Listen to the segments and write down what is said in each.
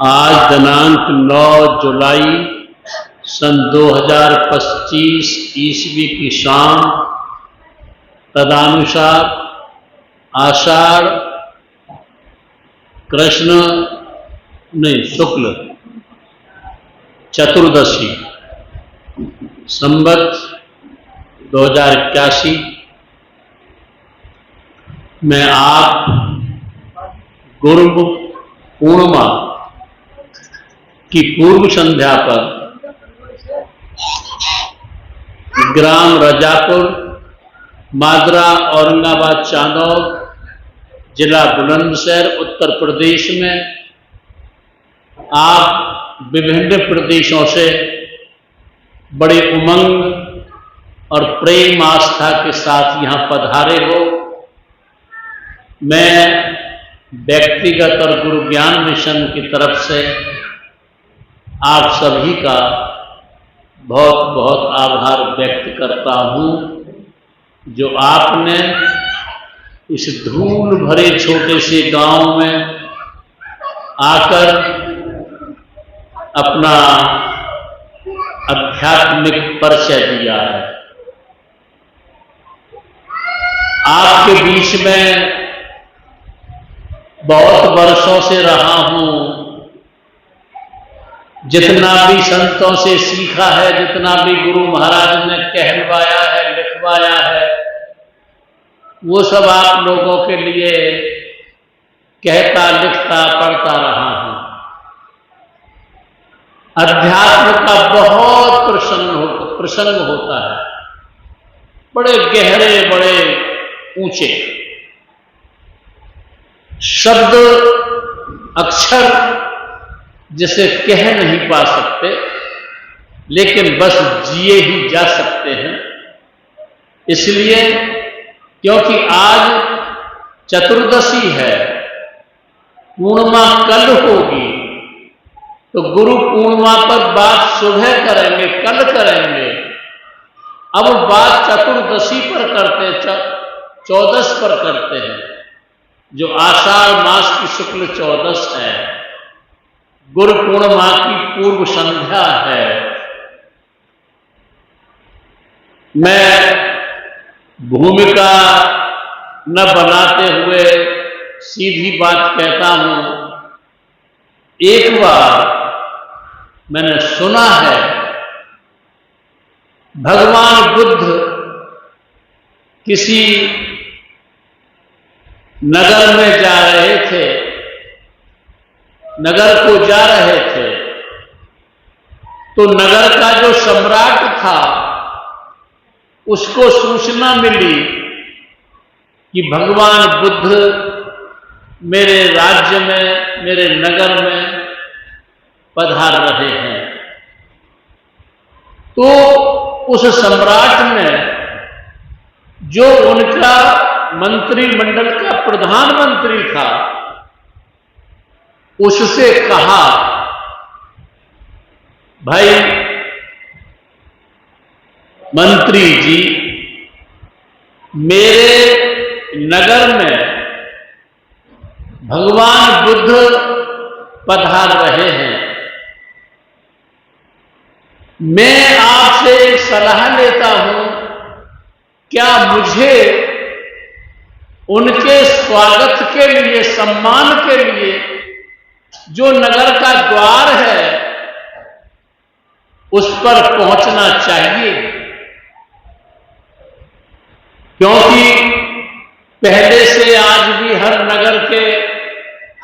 आज दिनांक 9 जुलाई सन 2025 ईस्वी की शाम तदनुसार आषाढ़ शुक्ल चतुर्दशी संवत 2081 में आप गुरु पूर्णिमा की पूर्व संध्या पर ग्राम रजापुर, मादरा, औरंगाबाद, चांदौद, जिला बुलंदशहर, उत्तर प्रदेश में आप विभिन्न प्रदेशों से बड़े उमंग और प्रेम आस्था के साथ यहाँ पधारे हो। मैं व्यक्तिगत और गुरु ज्ञान मिशन की तरफ से आप सभी का बहुत बहुत आभार व्यक्त करता हूँ, जो आपने इस धूल भरे छोटे से गांव में आकर अपना आध्यात्मिक परिचय दिया है। आपके बीच में बहुत वर्षों से रहा हूं, जितना भी संतों से सीखा है, जितना भी गुरु महाराज ने कहलवाया है, लिखवाया है, वो सब आप लोगों के लिए कहता, लिखता, पढ़ता रहा हूं। अध्यात्म का बहुत प्रसंग होता है, बड़े गहरे, बड़े ऊंचे शब्द अक्षर जिसे कह नहीं पा सकते, लेकिन बस जिए ही जा सकते हैं। इसलिए क्योंकि आज चतुर्दशी है, पूर्णिमा कल होगी, तो गुरु पूर्णिमा पर बात सुबह करेंगे, कल करेंगे। अब बात चतुर्दशी पर करते, 14 पर करते हैं, जो आषाढ़ मास की शुक्ल 14 है, गुरु पूर्णिमा की पूर्व संध्या है। मैं भूमिका न बनाते हुए सीधी बात कहता हूं। एक बार मैंने सुना है, भगवान बुद्ध किसी नगर में जा रहे थे, नगर को जा रहे थे, तो नगर का जो सम्राट था उसको सूचना मिली कि भगवान बुद्ध मेरे राज्य में, मेरे नगर में पधार रहे हैं। तो उस सम्राट ने, जो उनका मंत्रिमंडल का प्रधानमंत्री था, उससे कहा, भाई मंत्री जी, मेरे नगर में भगवान बुद्ध पधार रहे हैं, मैं आपसे एक सलाह लेता हूं, क्या मुझे उनके स्वागत के लिए, सम्मान के लिए, जो नगर का द्वार है उस पर पहुंचना चाहिए? क्योंकि पहले से आज भी हर नगर के,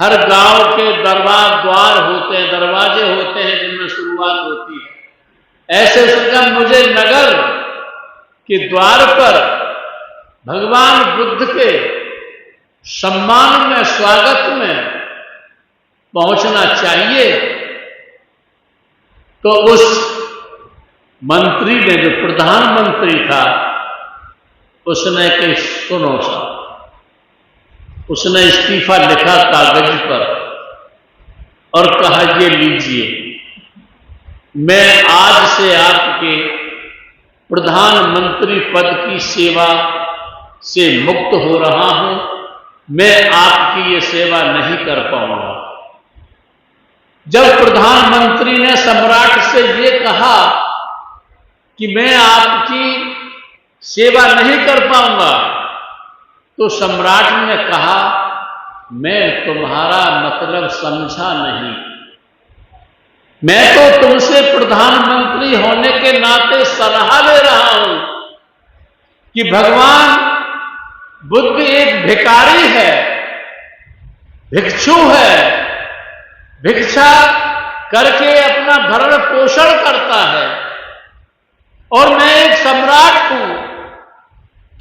हर गांव के द्वार होते हैं, दरवाजे होते हैं जिनमें शुरुआत होती है। ऐसे समय मुझे नगर के द्वार पर भगवान बुद्ध के सम्मान में, स्वागत में पहुंचना चाहिए। तो उस मंत्री ने, जो प्रधानमंत्री था, उसने कही, सुनो साहब, उसने इस्तीफा लिखा कागज पर और कहा, ये लीजिए, मैं आज से आपके प्रधानमंत्री पद की सेवा से मुक्त हो रहा हूं, मैं आपकी ये सेवा नहीं कर पाऊंगा। जब प्रधानमंत्री ने सम्राट से ये कहा कि मैं आपकी सेवा नहीं कर पाऊंगा, तो सम्राट ने कहा मैं तुम्हारा मतलब समझा नहीं। मैं तो तुमसे प्रधानमंत्री होने के नाते सलाह ले रहा हूं कि भगवान बुद्ध एक भिखारी है, भिक्षु है, भिक्षा करके अपना भरण पोषण करता है, और मैं एक सम्राट हूं।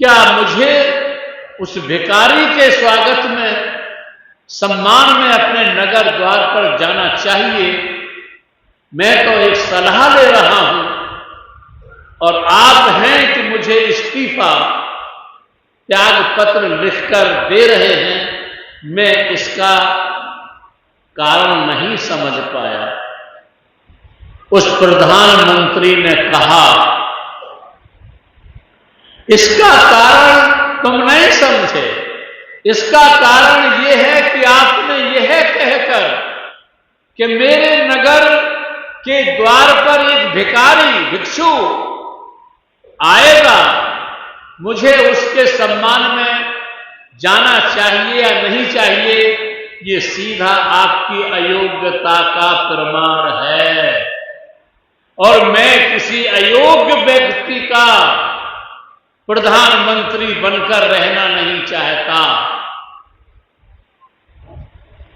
क्या मुझे उस भिखारी के स्वागत में, सम्मान में अपने नगर द्वार पर जाना चाहिए? मैं तो एक सलाह ले रहा हूं और आप हैं कि मुझे इस्तीफा त्याग पत्र लिखकर दे रहे हैं। मैं इसका कारण नहीं समझ पाया। उस प्रधानमंत्री ने कहा, इसका कारण तुम नहीं समझे। इसका कारण यह है कि आपने यह कहकर कि मेरे नगर के द्वार पर एक भिखारी, भिक्षु आएगा, मुझे उसके सम्मान में जाना चाहिए या नहीं चाहिए, ये सीधा आपकी अयोग्यता का प्रमाण है। और मैं किसी अयोग्य व्यक्ति का प्रधानमंत्री बनकर रहना नहीं चाहता।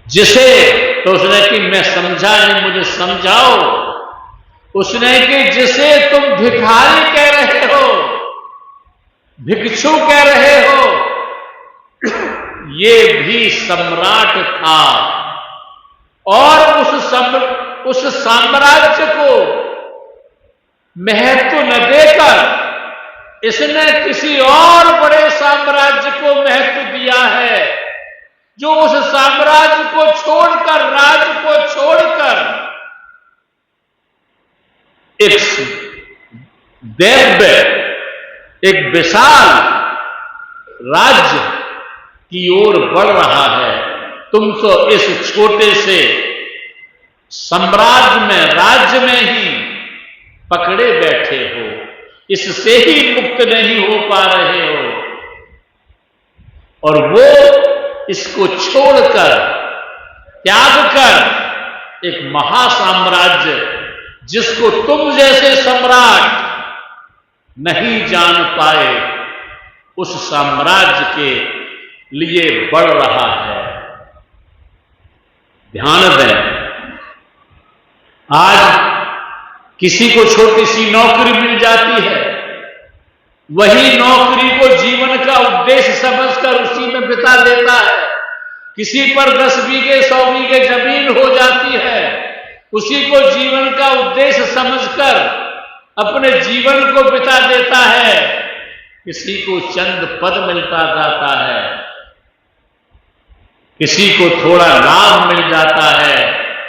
जिसे तो उसने कि मैं समझा नहीं, मुझे समझाओ। उसने कि जिसे तुम भिखारी कह रहे हो, भिक्षु कह रहे हो, ये भी सम्राट था और उस साम्राज्य को महत्व न देकर इसने किसी और बड़े साम्राज्य को महत्व दिया है, जो उस साम्राज्य को छोड़कर, राज्य को छोड़कर एक विशाल राज्य की ओर बढ़ रहा है। तुम तो इस छोटे से साम्राज्य में, राज्य में ही पकड़े बैठे हो, इससे ही मुक्त नहीं हो पा रहे हो। और वो इसको छोड़कर, त्याग कर एक महासाम्राज्य, जिसको तुम जैसे सम्राट नहीं जान पाए, उस साम्राज्य के लिए बढ़ रहा है। ध्यान दें, आज किसी को छोटी सी नौकरी मिल जाती है, वही नौकरी को जीवन का उद्देश्य समझकर उसी में बिता देता है। किसी पर 10 बीघे 100 बीघे जमीन हो जाती है, उसी को जीवन का उद्देश्य समझकर अपने जीवन को बिता देता है। किसी को चंद पद मिलता जाता है, किसी को थोड़ा लाभ मिल जाता है,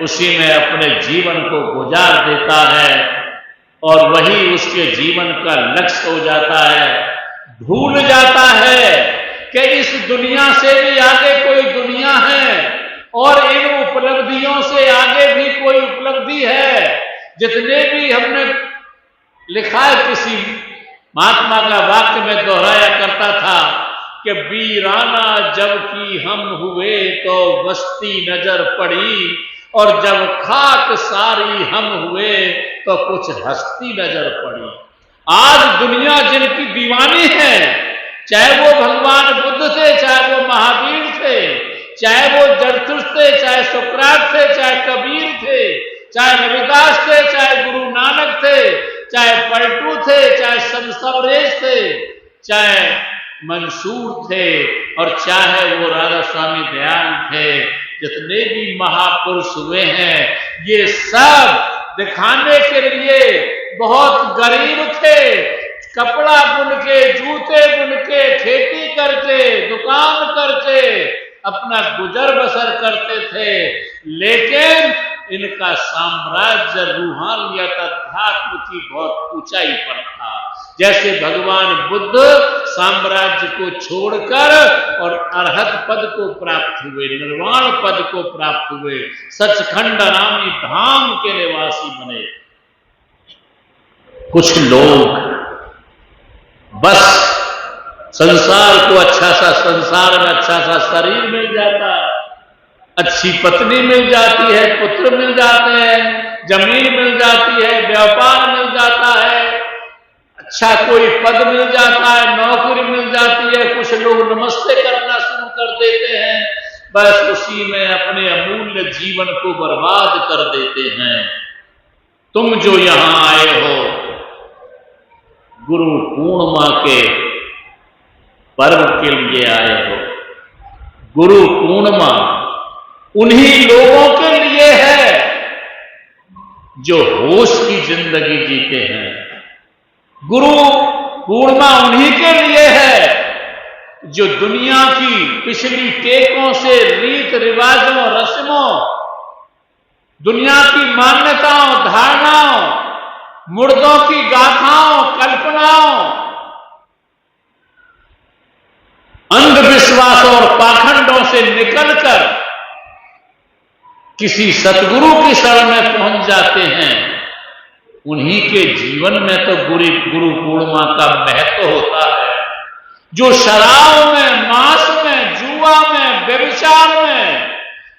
उसी में अपने जीवन को गुजार देता है और वही उसके जीवन का लक्ष्य हो जाता है। भूल जाता है कि इस दुनिया से भी आगे कोई दुनिया है और इन उपलब्धियों से आगे भी कोई उपलब्धि है। जितने भी हमने लिखा है, किसी महात्मा का वाक्य में दोहराया करता था कि वीराना जबकि हम हुए तो बस्ती नजर पड़ी, और जब खाक सारी हम हुए तो कुछ हस्ती नजर पड़ी। आज दुनिया जिनकी दीवानी है, चाहे वो भगवान बुद्ध थे, चाहे वो महावीर थे, चाहे वो जरथुस्त्र थे, चाहे सुकरात थे, चाहे कबीर थे, चाहे रविदास थे, चाहे गुरु नानक थे, चाहे पलटू थे, चाहे संत सबरेज थे, चाहे मंसूर थे, और चाहे वो राधा स्वामी दयाल थे, जितने भी महापुरुष हुए हैं, ये सब दिखाने के लिए बहुत गरीब थे। कपड़ा बुन के, जूते बुन के, खेती करके, दुकान करके अपना गुजर बसर करते थे, लेकिन इनका साम्राज्य रूहानियत, अध्यात्म की बहुत ऊंचाई पर था। जैसे भगवान बुद्ध साम्राज्य को छोड़कर और अरहत पद को प्राप्त हुए, निर्वाण पद को प्राप्त हुए, सचखंड नामी धाम के निवासी बने। कुछ लोग बस संसार को अच्छा सा, संसार में अच्छा सा शरीर मिल जाता है, अच्छी पत्नी मिल जाती है, पुत्र मिल जाते हैं, जमीन मिल जाती है, व्यापार मिल जाता है, अच्छा कोई पद मिल जाता है, नौकरी मिल जाती है, कुछ लोग नमस्ते करना शुरू कर देते हैं, बस उसी में अपने अमूल्य जीवन को बर्बाद कर देते हैं। तुम जो यहां आए हो गुरु पूर्णिमा के पर्व के लिए आए हो। गुरु पूर्णिमा उन्हीं लोगों के लिए है जो होश की जिंदगी जीते हैं। गुरु पूर्णिमा उन्हीं के लिए है जो दुनिया की पिछली टेकों से, रीत रिवाजों, रस्मों, दुनिया की मान्यताओं, धारणाओं, मुर्दों की गाथाओं, कल्पनाओं, अंधविश्वासों और पाखंडों से निकलकर किसी सतगुरु की शरण में पहुंच जाते हैं। उन्हीं के जीवन में तो गुरु पूर्णिमा का महत्व होता है। जो शराब में, मांस में, जुआ में, व्यभिचार में,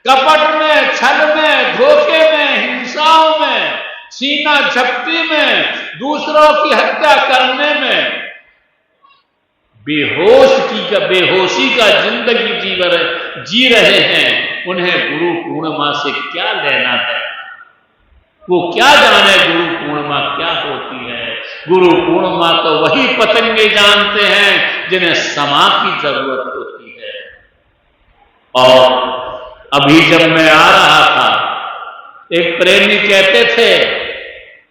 कपट में, छल में, धोखे में, हिंसाओं में, सीना झपटी में, दूसरों की हत्या करने में बेहोशी का जिंदगी जी रहे हैं, उन्हें गुरु पूर्णिमा से क्या लेना देना? वो क्या जाने गुरु पूर्णिमा क्या होती है। गुरु पूर्णिमा तो वही पतंगे जानते हैं जिन्हें समा की जरूरत होती है। और अभी जब मैं आ रहा था, एक प्रेमी कहते थे,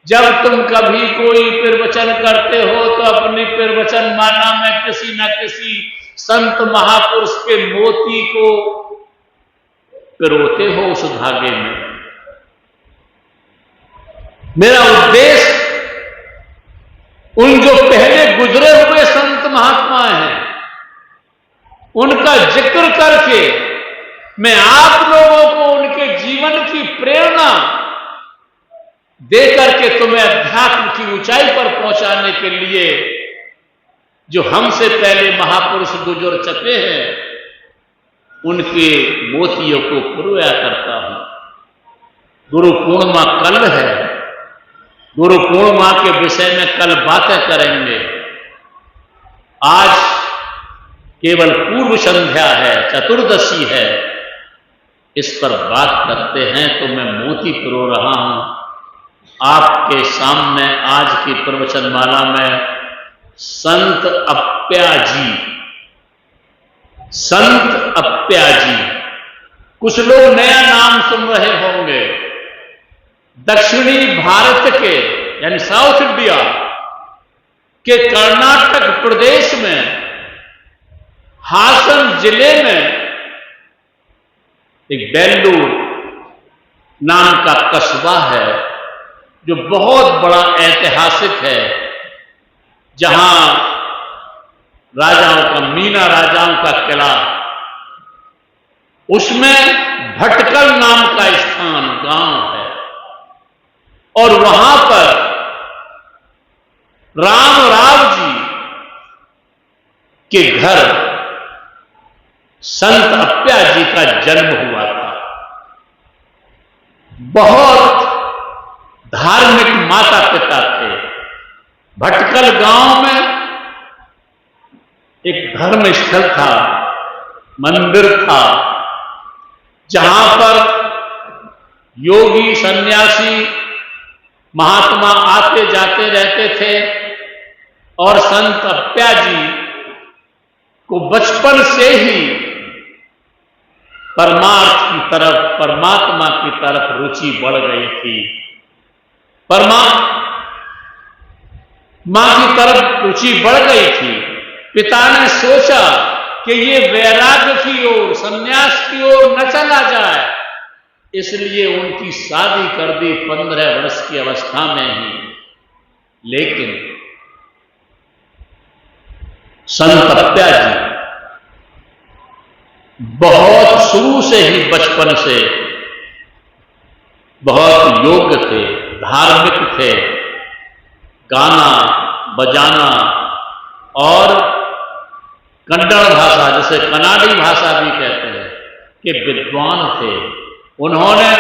जब तुम कभी कोई प्रवचन करते हो तो अपनी प्रवचन माला में किसी न किसी संत महापुरुष के मोती को पिरोते हो उस धागे में। मेरा उद्देश्य उन जो पहले गुजरे हुए संत महात्मा हैं उनका जिक्र करके मैं आप लोगों को उनके जीवन की प्रेरणा दे करके तुम्हें अध्यात्म की ऊंचाई पर पहुंचाने के लिए जो हमसे पहले महापुरुष गुजर चुके हैं उनके मोतियों को पिरोया करता हूं। गुरु पूर्णिमा कल है। गुरु पूर्णिमा के विषय में कल बातें करेंगे। आज केवल पूर्व संध्या है, चतुर्दशी है, इस पर बात करते हैं तो मैं मोती पिरो रहा हूं आपके सामने। आज की प्रवचनमाला में संत अप्या जी, कुछ लोग नया नाम सुन रहे होंगे। दक्षिणी भारत के यानी साउथ इंडिया के कर्नाटक प्रदेश में हासन जिले में एक बेल्लूर नाम का कस्बा है जो बहुत बड़ा ऐतिहासिक है, जहां राजाओं का, मीना राजाओं का किला, उसमें भटकल नाम का स्थान, गांव है। और वहां पर रामराव जी के घर संत अप्या जी का जन्म हुआ था। बहुत धार्मिक माता पिता थे। भटकल गांव में एक धर्म स्थल था, मंदिर था, जहां पर योगी, सन्यासी, महात्मा आते जाते रहते थे। और संत अप्या जी को बचपन से ही परमार्थ की तरफ, परमात्मा की तरफ रुचि बढ़ गई थी। मां की तरफ रुचि बढ़ गई थी। पिता ने सोचा कि ये वैराग्य की ओर, संन्यास की ओर न चला जाए, इसलिए उनकी शादी कर दी 15 वर्ष की अवस्था में ही। लेकिन संत अप्या जी बहुत शुरू से ही बचपन से बहुत योग्य थे, धार्मिक थे, गाना बजाना और कन्नड़ भाषा जिसे कनाडी भाषा भी कहते हैं कि विद्वान थे। उन्होंने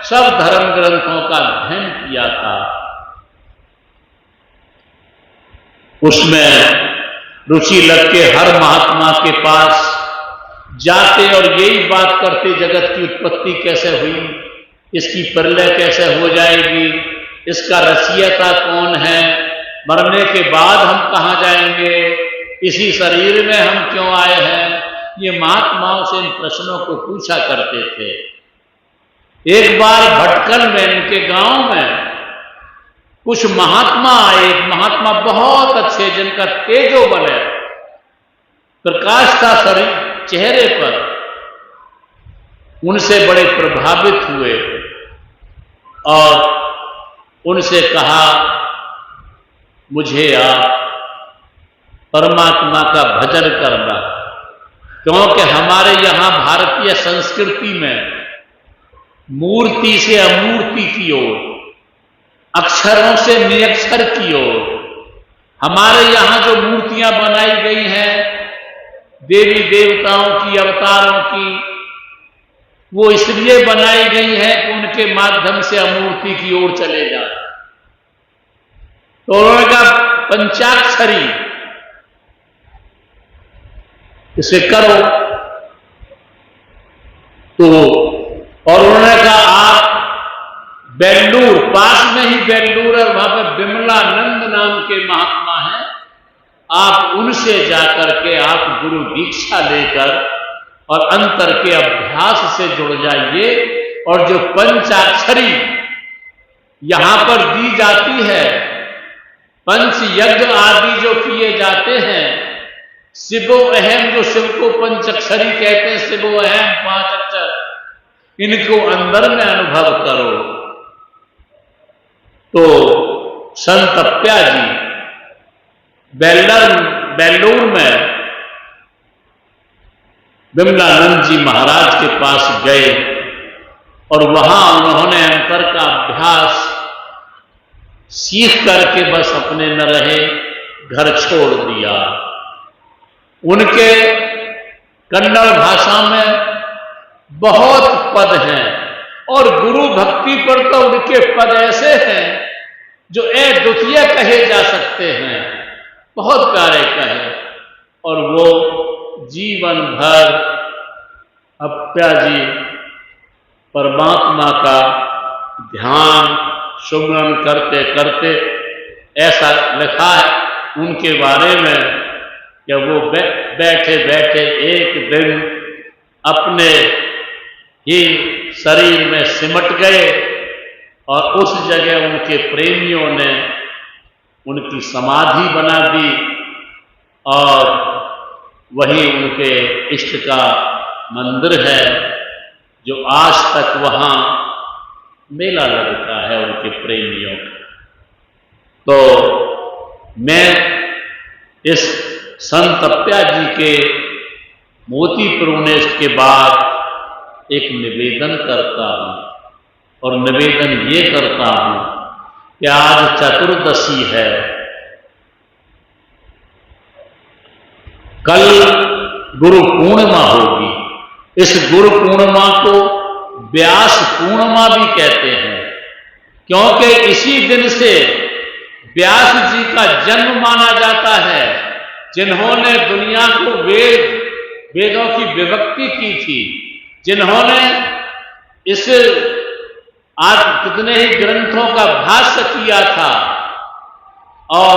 सब धर्म ग्रंथों का अध्ययन किया था, उसमें रुचि लग के हर महात्मा के पास जाते और यही बात करते, जगत की उत्पत्ति कैसे हुई, इसकी प्रलय कैसे हो जाएगी, इसका रचयिता कौन है, मरने के बाद हम कहाँ जाएंगे, इसी शरीर में हम क्यों आए हैं, ये महात्माओं से इन प्रश्नों को पूछा करते थे। एक बार भटकल में इनके गांव में कुछ महात्मा आए, एक महात्मा बहुत अच्छे जिनका तेजोबल है, प्रकाश था शरीर चेहरे पर, उनसे बड़े प्रभावित हुए और उनसे कहा मुझे आप परमात्मा का भजन करना, क्योंकि हमारे यहां भारतीय संस्कृति में मूर्ति से अमूर्ति की ओर, अक्षरों से निरक्षर की ओर, हमारे यहां जो मूर्तियां बनाई गई हैं देवी देवताओं की, अवतारों की, वो इसलिए बनाई गई है कि उनके माध्यम से अमूर्ति की ओर चले जाए। तो उन्होंने कहा पंचाक्षरी इसे करो। तो और उन्होंने कहा आप बेल्लूर, पास में ही बेल्लूर है, वहां पर विमलानंद नाम के महात्मा हैं, आप उनसे जाकर के आप गुरु दीक्षा लेकर और अंतर के अभ्यास से जुड़ जाइए, और जो पंचाक्षरी यहां पर दी जाती है, पंच यज्ञ आदि जो किए जाते हैं, शिवो अहम, जो शिव को पंचाक्षरी कहते हैं, शिवो अहम 5 अक्षर, इनको अंदर में अनुभव करो। तो संत अप्या जी बेल्लूर में विमलानंद जी महाराज के पास गए और वहां उन्होंने अंतर का अभ्यास सीख करके बस अपने न रहे, घर छोड़ दिया। उनके कन्नड़ भाषा में बहुत पद हैं और गुरु भक्ति पर तो उनके पद ऐसे हैं जो अद्वितीय कहे जा सकते हैं, बहुत प्यारे कहे। और वो जीवन भर अप्या जी परमात्मा का ध्यान सुमरन करते करते, ऐसा लिखा है उनके बारे में कि वो बैठे बैठे एक दिन अपने ही शरीर में सिमट गए और उस जगह उनके प्रेमियों ने उनकी समाधि बना दी और वही उनके इष्ट का मंदिर है, जो आज तक वहां मेला लगता है उनके प्रेमियों का। तो मैं इस संत अप्या जी के मोती प्रोनेस्ट के बाद एक निवेदन करता हूं, और निवेदन ये करता हूं कि आज चतुर्दशी है, कल गुरु पूर्णिमा होगी। इस गुरु पूर्णिमा को व्यास पूर्णिमा भी कहते हैं, क्योंकि इसी दिन से व्यास जी का जन्म माना जाता है, जिन्होंने दुनिया को वेदों की विभक्ति की थी, जिन्होंने इस आज कितने ही ग्रंथों का भाष्य किया था, और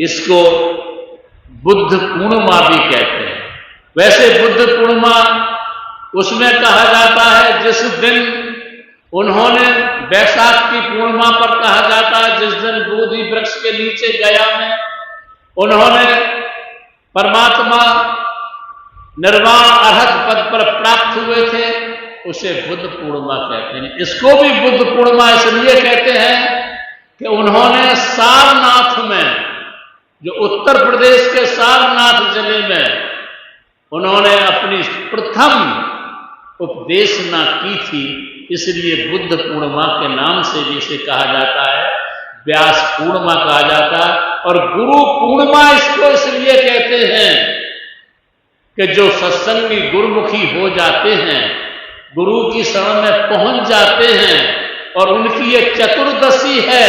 इसको बुद्ध पूर्णिमा भी कहते हैं। वैसे बुद्ध पूर्णिमा उसमें कहा जाता है जिस दिन उन्होंने, वैशाख की पूर्णिमा पर कहा जाता है जिस दिन बोधि वृक्ष के नीचे गया में उन्होंने परमात्मा निर्वाण अरहत पद पर प्राप्त हुए थे, उसे बुद्ध पूर्णिमा कहते हैं। इसको भी बुद्ध पूर्णिमा इसलिए कहते हैं कि उन्होंने सारनाथ में जो उत्तर प्रदेश के सारनाथ जिले में उन्होंने अपनी प्रथम उपदेशना की थी, इसलिए बुद्ध पूर्णिमा के नाम से भी इसे कहा जाता है, व्यास पूर्णिमा कहा जाता है। और गुरु पूर्णिमा इसको इसलिए कहते हैं कि जो सत्संगी गुरुमुखी हो जाते हैं, गुरु की शरण में पहुंच जाते हैं, और उनकी ये चतुर्दशी है,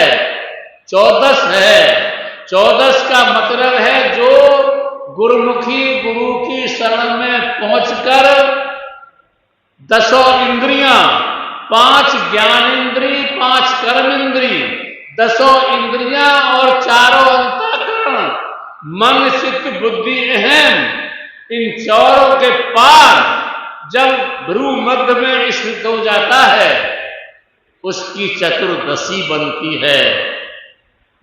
14 है। 14 का मतलब है जो गुरुमुखी गुरु की शरण में पहुंचकर 10 इंद्रियां, 5 ज्ञानेन्द्रिय, 5 कर्मेंद्रिय, 10 इंद्रियां और 4 अंतःकरण, मन चित्त बुद्धि अहम, इन चारों के पार जब भ्रू मध्य में स्थित हो जाता है, उसकी चतुर्दशी बनती है।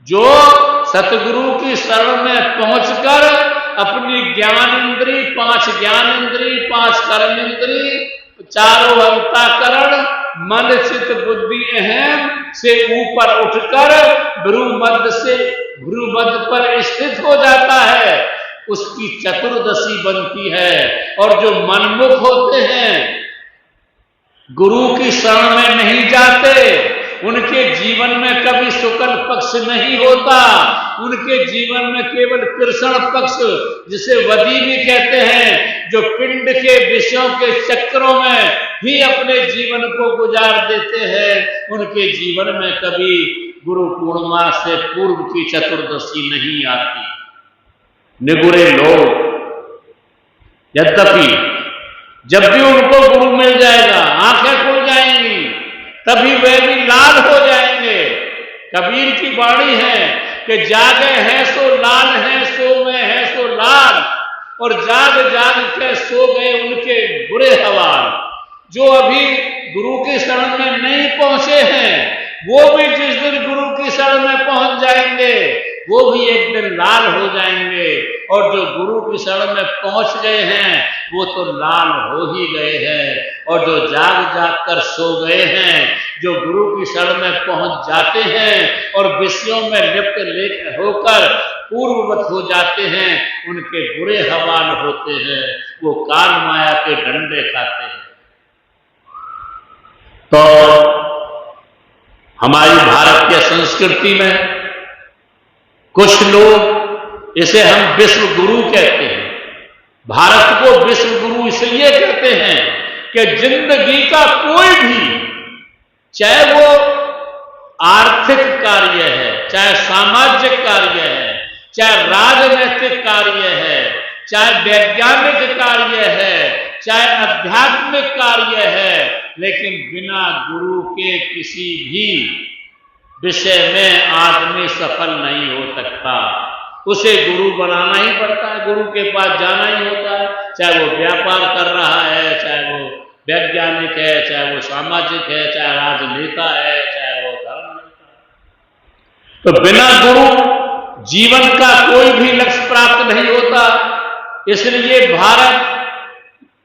जो सतगुरु की शरण में पहुंचकर अपनी ज्ञानेन्द्रिय, 5 ज्ञानेन्द्रिय, 5 कर्मेंद्रिय, 4 अंतःकरण, मन चित्त बुद्धि अहम से ऊपर उठकर भ्रू मध्य पर स्थित हो जाता है, उसकी चतुर्दशी बनती है। और जो मनमुख होते हैं, गुरु की शरण में नहीं जाते, उनके जीवन में कभी शुक्ल पक्ष नहीं होता, उनके जीवन में केवल कृष्ण पक्ष, जिसे वदी भी कहते हैं, जो पिंड के विषयों के चक्रों में ही अपने जीवन को गुजार देते हैं, उनके जीवन में कभी गुरु पूर्णिमा से पूर्व की चतुर्दशी नहीं आती। निगुरे लोग, यद्यपि जब भी उनको गुरु मिल जाएगा, आंखें खुल जाएंगी, तभी वे भी लाल हो जाएंगे। कबीर की वाणी है कि जागे हैं सो लाल हैं, सो में है सो लाल, और जाग जाग के सो गए उनके बुरे हवाल। जो अभी गुरु की शरण में नहीं पहुंचे हैं, वो भी जिस दिन गुरु की शरण में पहुंच जाएंगे, वो भी एक दिन लाल हो जाएंगे। और जो गुरु की शरण में पहुंच गए हैं, वो तो लाल हो ही गए हैं। और जो जाग जाग कर सो गए हैं, जो गुरु की शरण में पहुंच जाते हैं और विषयों में लिप्त होकर पूर्ववत हो जाते हैं, उनके बुरे हवाल होते हैं, वो काल माया के डंडे खाते हैं। तो हमारी भारतीय संस्कृति में कुछ लोग, इसे हम विश्व गुरु कहते हैं। भारत को विश्व गुरु इसलिए कहते हैं कि जिंदगी का कोई भी, चाहे वो आर्थिक कार्य है, चाहे सामाजिक कार्य है, चाहे राजनैतिक कार्य है, चाहे वैज्ञानिक कार्य है, चाहे आध्यात्मिक कार्य है, लेकिन बिना गुरु के किसी भी विषय में आदमी सफल नहीं हो सकता। उसे गुरु बनाना ही पड़ता है, गुरु के पास जाना ही होता है, चाहे वो व्यापार कर रहा है, चाहे वो वैज्ञानिक है, चाहे वो सामाजिक है, चाहे राजनेता है, चाहे वो धर्म नेता है। तो बिना गुरु जीवन का कोई भी लक्ष्य प्राप्त नहीं होता, इसलिए भारत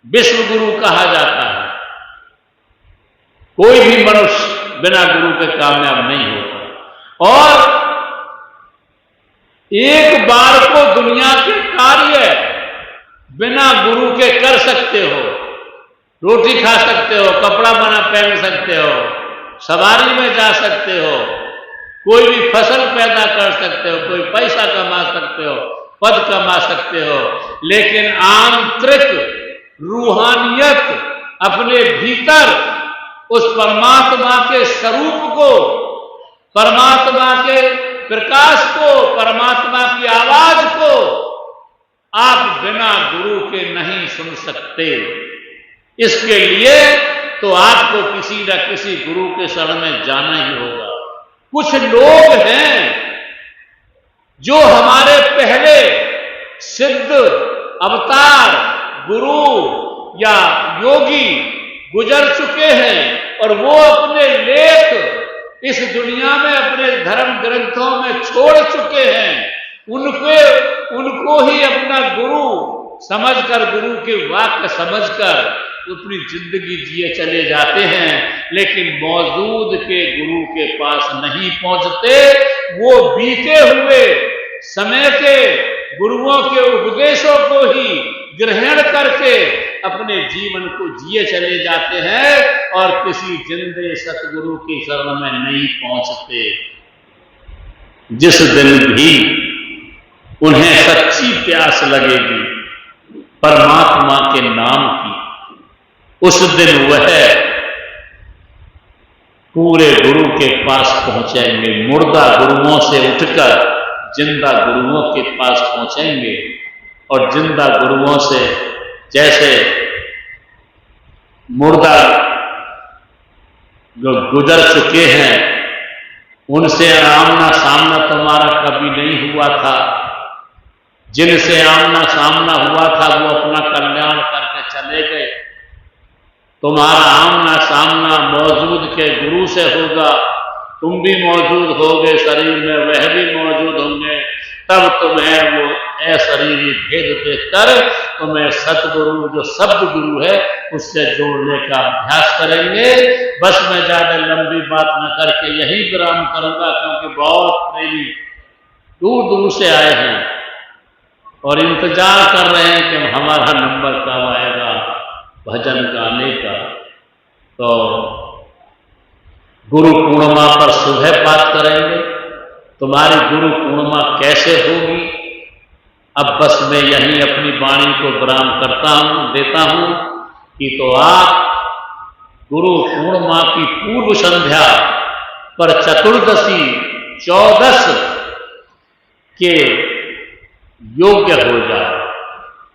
विश्व गुरु कहा जाता है। कोई भी मनुष्य बिना गुरु के कामयाब नहीं होता। और एक बार को दुनिया के कार्य बिना गुरु के कर सकते हो। रोटी खा सकते हो, कपड़ा बना पहन सकते हो, सवारी में जा सकते हो, कोई भी फसल पैदा कर सकते हो, कोई पैसा कमा सकते हो, पद कमा सकते हो, लेकिन आंतरिक रूहानियत अपने भीतर उस परमात्मा के स्वरूप को, परमात्मा के प्रकाश को, परमात्मा की आवाज को आप बिना गुरु के नहीं सुन सकते। इसके लिए तो आपको किसी न किसी गुरु के शरण में जाना ही होगा। कुछ लोग हैं जो हमारे पहले सिद्ध अवतार गुरु या योगी गुजर चुके हैं, और वो अपने लेख इस दुनिया में अपने धर्म ग्रंथों में छोड़ चुके हैं। उनको ही अपना गुरु समझकर, गुरु के वाक्य समझकर अपनी जिंदगी जिए चले जाते हैं, लेकिन मौजूद के गुरु के पास नहीं पहुंचते। वो बीते हुए समय के गुरुओं के उपदेशों को ही ग्रहण करके अपने जीवन को जिए चले जाते हैं और किसी जिंदे सतगुरु की शरण में नहीं पहुंचते। जिस दिन भी उन्हें सच्ची प्यास लगेगी परमात्मा के नाम की, उस दिन वह पूरे गुरु के पास पहुंचेंगे। मुर्दा गुरुओं से उठकर जिंदा गुरुओं के पास पहुंचेंगे और जिंदा गुरुओं से जैसे मुर्दा जो गुजर चुके हैं उनसे आमना सामना तुम्हारा कभी नहीं हुआ था, जिनसे आमना सामना हुआ था वो अपना कल्याण करके चले गए। तुम्हारा आमना सामना मौजूद के गुरु से होगा, तुम भी मौजूद होगे शरीर में, वह भी मौजूद होंगे, तब तुम्हें वो अशरीरी भेद देखकर तुम्हें सतगुरु जो शब्द गुरु है उससे जोड़ने का अभ्यास करेंगे। बस मैं ज्यादा लंबी बात न करके यही विराम करूंगा, क्योंकि बहुत प्रेमी दूर दूर से आए हैं और इंतजार कर रहे हैं कि हमारा नंबर कब आएगा भजन गाने का। तो गुरु पूर्णिमा पर सुबह बात करेंगे। तुम्हारी गुरु पूर्णिमा कैसे होगी, अब बस मैं यहीं अपनी वाणी को विराम देता हूं कि तो आप गुरु पूर्णिमा की पूर्व संध्या पर चतुर्दशी 14 के योग्य हो जाए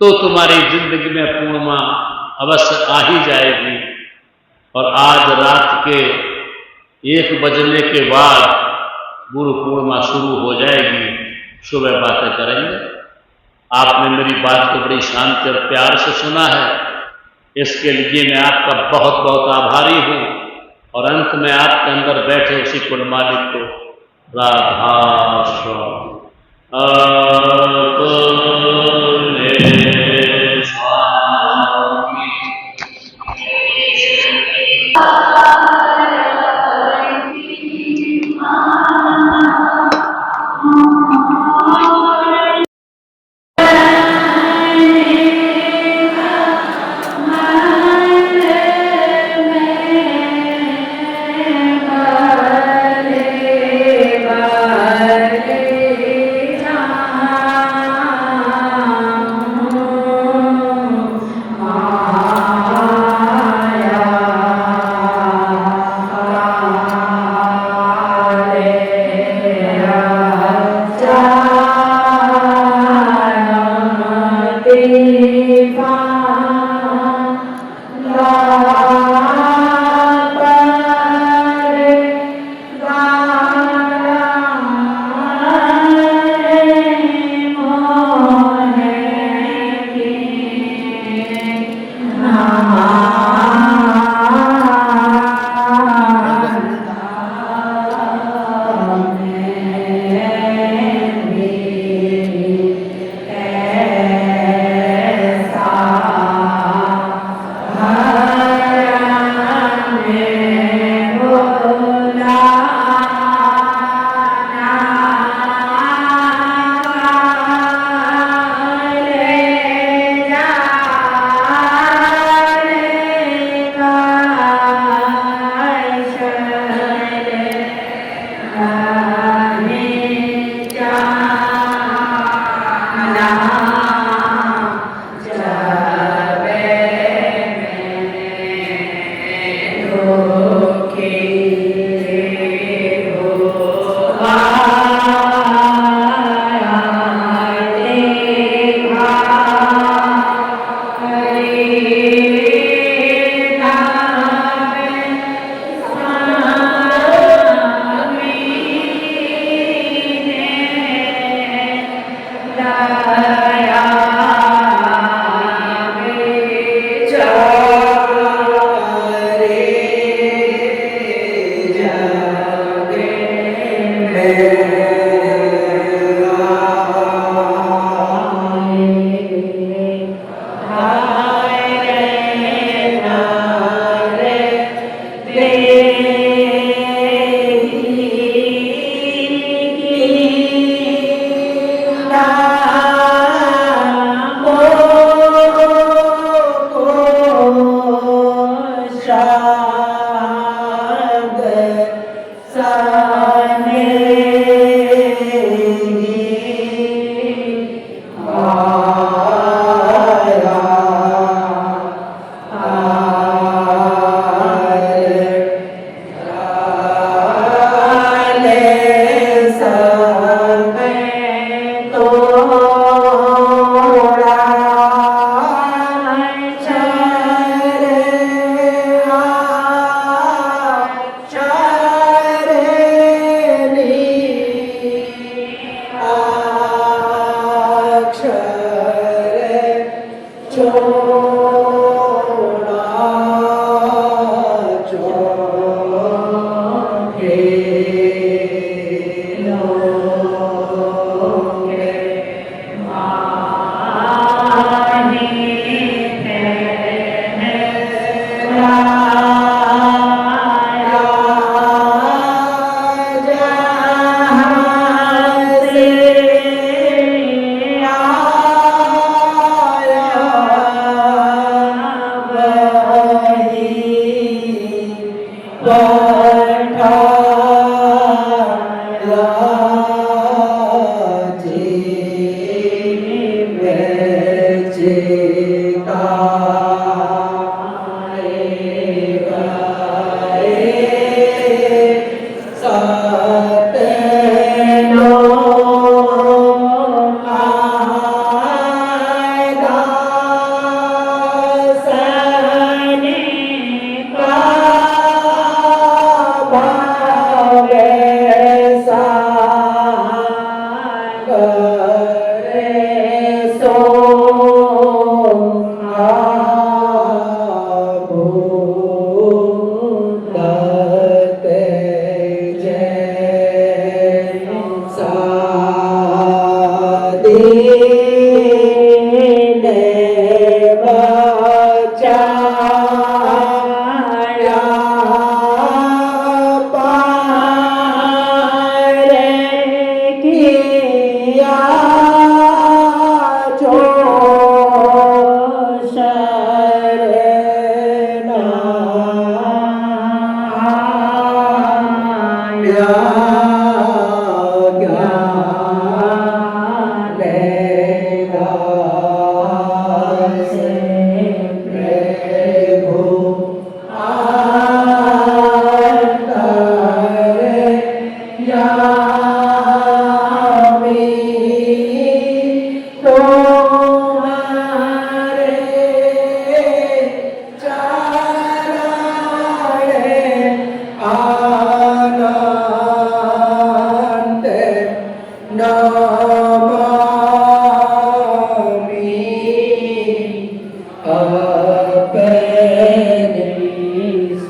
तो तुम्हारी जिंदगी में पूर्णिमा अवश्य आ ही जाएगी। और आज रात के 1 बजने के बाद गुरु पूर्णिमा शुरू हो जाएगी, सुबह बातें करेंगे। आपने मेरी बात को बड़ी शांति और प्यार से सुना है, इसके लिए मैं आपका बहुत बहुत आभारी हूं। और अंत में आपके अंदर बैठे उसी कुल मालिक को राधा स्वामी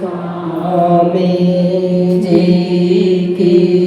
स्वामी जी की